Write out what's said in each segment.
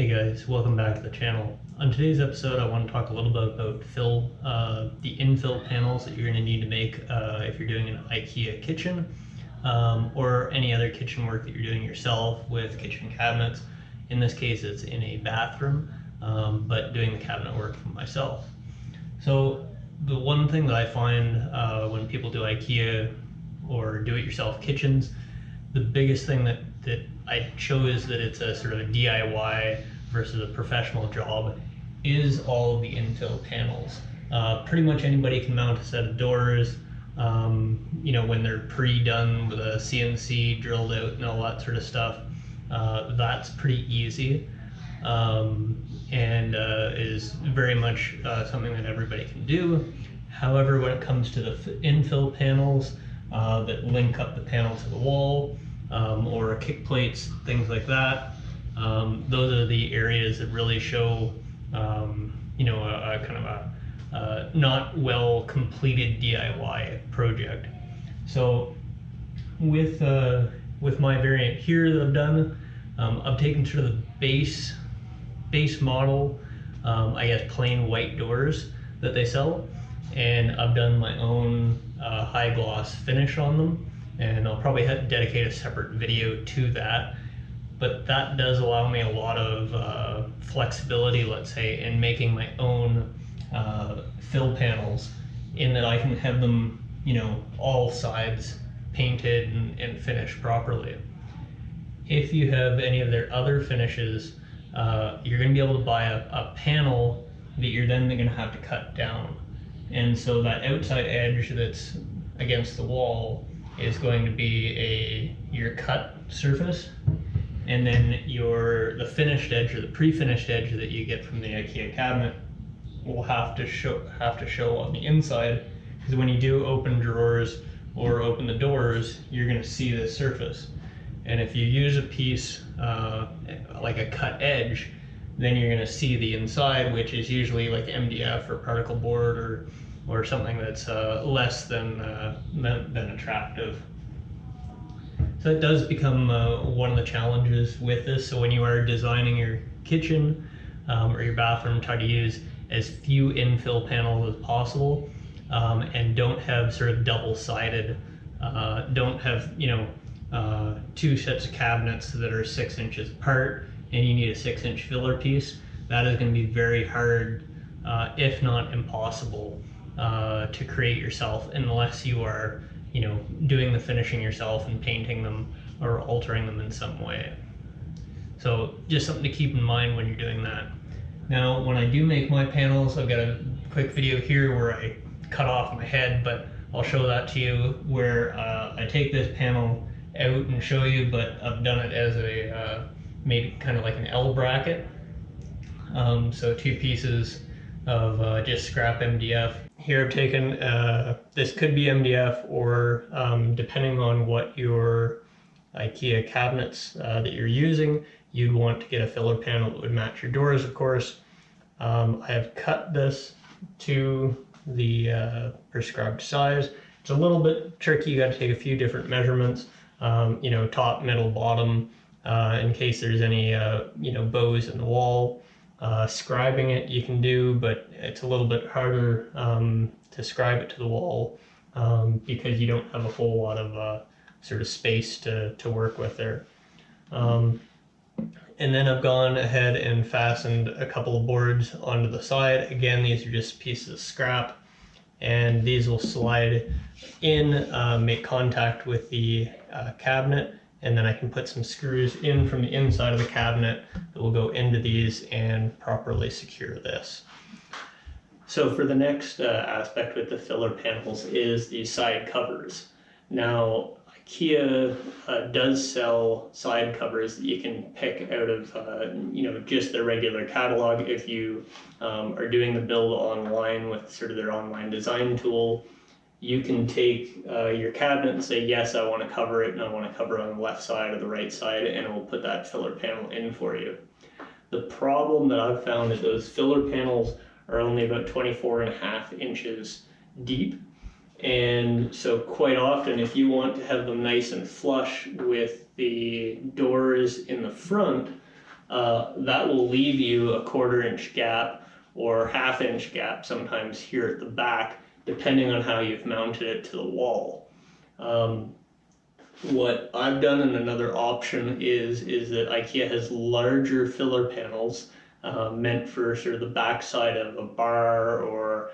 Hey guys, welcome back to the channel. On today's episode I want to talk a little bit about the infill panels that you're going to need to make if you're doing an IKEA kitchen or any other kitchen work that you're doing yourself with kitchen cabinets. In this case it's in a bathroom, but doing the cabinet work for myself. So the one thing that I find when people do IKEA or do-it-yourself kitchens, the biggest thing that I chose that it's a sort of a DIY versus a professional job is all of the infill panels. Pretty much anybody can mount a set of doors, when they're pre-done with a CNC drilled out and all that sort of stuff. That's pretty easy and is very much something that everybody can do. However, when it comes to the infill panels that link up the panel to the wall, or kick plates, things like that. Those are the areas that really show, a kind of a not well completed DIY project. So with my variant here that I've done, I've taken sort of the base model, I guess plain white doors that they sell, and I've done my own high gloss finish on them. And I'll probably dedicate a separate video to that. But that does allow me a lot of flexibility, let's say, in making my own fill panels, in that I can have them, all sides painted and finished properly. If you have any of their other finishes, you're going to be able to buy a panel that you're then going to have to cut down. And so that outside edge that's against the wall is going to be your cut surface, and then the finished edge or the pre-finished edge that you get from the IKEA cabinet will have to show on the inside, because when you do open drawers or open the doors, you're going to see this surface. And if you use a piece like a cut edge, then you're going to see the inside, which is usually like MDF or particle board or something that's less than attractive. So it does become one of the challenges with this. So when you are designing your kitchen or your bathroom, try to use as few infill panels as possible, and don't have sort of double-sided, don't have two sets of cabinets that are 6 inches apart and you need a 6-inch filler piece. That is going to be very hard, if not impossible, to create yourself, unless you are doing the finishing yourself and painting them or altering them in some way. So just something to keep in mind when you're doing that. Now when I do make my panels, I've got a quick video here where I cut off my head, but I'll show that to you, where I take this panel out and show you, but I've done it as a maybe kind of like an L bracket. So 2 pieces of just scrap MDF. Here I've taken, this could be MDF, or depending on what your IKEA cabinets that you're using, you'd want to get a filler panel that would match your doors, of course. I have cut this to the prescribed size. It's a little bit tricky, you got to take a few different measurements, top, middle, bottom, in case there's any bows in the wall. Scribing it you can do, but it's a little bit harder to scribe it to the wall because you don't have a whole lot of sort of space to work with there. And then I've gone ahead and fastened a couple of boards onto the side. Again, these are just pieces of scrap, and these will slide in, make contact with the cabinet, and then I can put some screws in from the inside of the cabinet that will go into these and properly secure this. So for the next aspect with the filler panels is the side covers. Now IKEA does sell side covers that you can pick out of just their regular catalog. If you are doing the build online with sort of their online design tool, you can take your cabinet and say, yes, I want to cover it, and I want to cover it on the left side or the right side, and it will put that filler panel in for you. The problem that I've found is those filler panels are only about 24.5 inches deep. And so quite often, if you want to have them nice and flush with the doors in the front, that will leave you a 1/4 inch gap or 1/2 inch gap sometimes here at the back, depending on how you've mounted it to the wall. What I've done, and another option is that IKEA has larger filler panels meant for sort of the backside of a bar or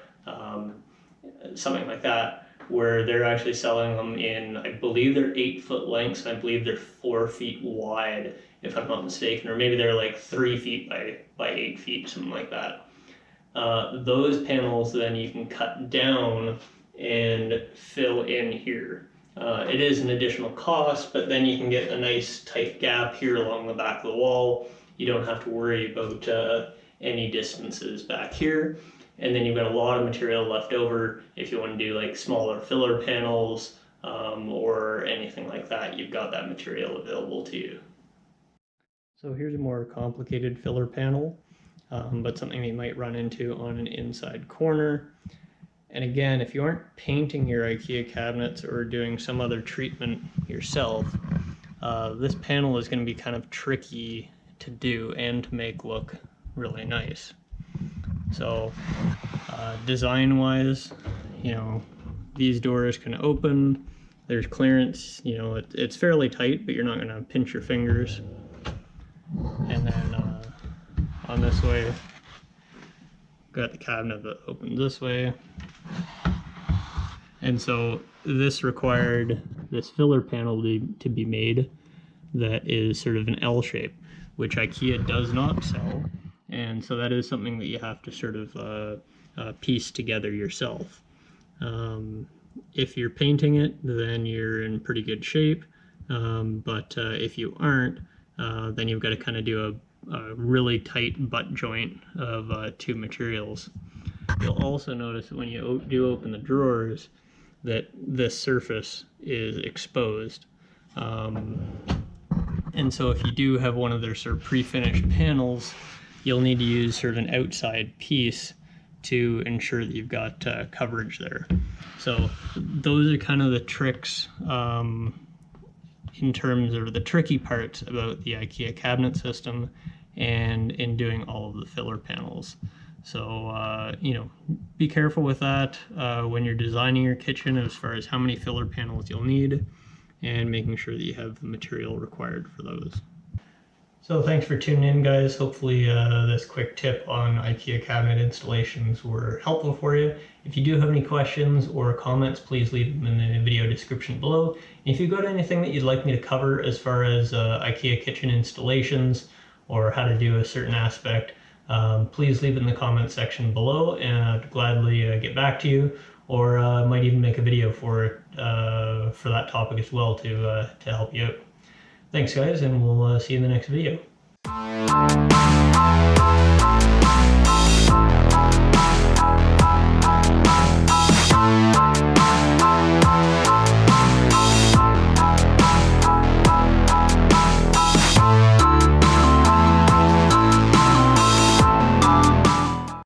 something like that, where they're actually selling them in, I believe they're 8-foot lengths, and I believe they're 4 feet wide, if I'm not mistaken, or maybe they're like 3 feet by 8 feet, something like that. Those panels then you can cut down and fill in here. It is an additional cost, but then you can get a nice tight gap here along the back of the wall. You don't have to worry about any distances back here. And then you've got a lot of material left over if you want to do like smaller filler panels or anything like that. You've got that material available to you. So here's a more complicated filler panel, but something you might run into on an inside corner. And again, if you aren't painting your IKEA cabinets or doing some other treatment yourself, this panel is going to be kind of tricky to do and to make look really nice. So design-wise, you know, these doors can open, there's clearance, you know, it's fairly tight, but you're not going to pinch your fingers. And then on this way, got the cabinet that opens this way. And so this required this filler panel to be made that is sort of an L shape, which IKEA does not sell. And so that is something that you have to sort of piece together yourself. If you're painting it, then you're in pretty good shape. But if you aren't, then you've got to kind of do a really tight butt joint of 2 materials. You'll also notice that when you do open the drawers that this surface is exposed. And so if you do have one of their sort of pre-finished panels, you'll need to use sort of an outside piece to ensure that you've got coverage there. So those are kind of the tricks in terms of the tricky parts about the IKEA cabinet system and in doing all of the filler panels. So, you know, be careful with that when you're designing your kitchen as far as how many filler panels you'll need and making sure that you have the material required for those. So thanks for tuning in, guys. Hopefully this quick tip on IKEA cabinet installations were helpful for you. If you do have any questions or comments, please leave them in the video description below. And if you've got anything that you'd like me to cover as far as IKEA kitchen installations or how to do a certain aspect, please leave it in the comment section below, and I'd gladly get back to you, or might even make a video for that topic as well to help you out. Thanks, guys, and we'll see you in the next video.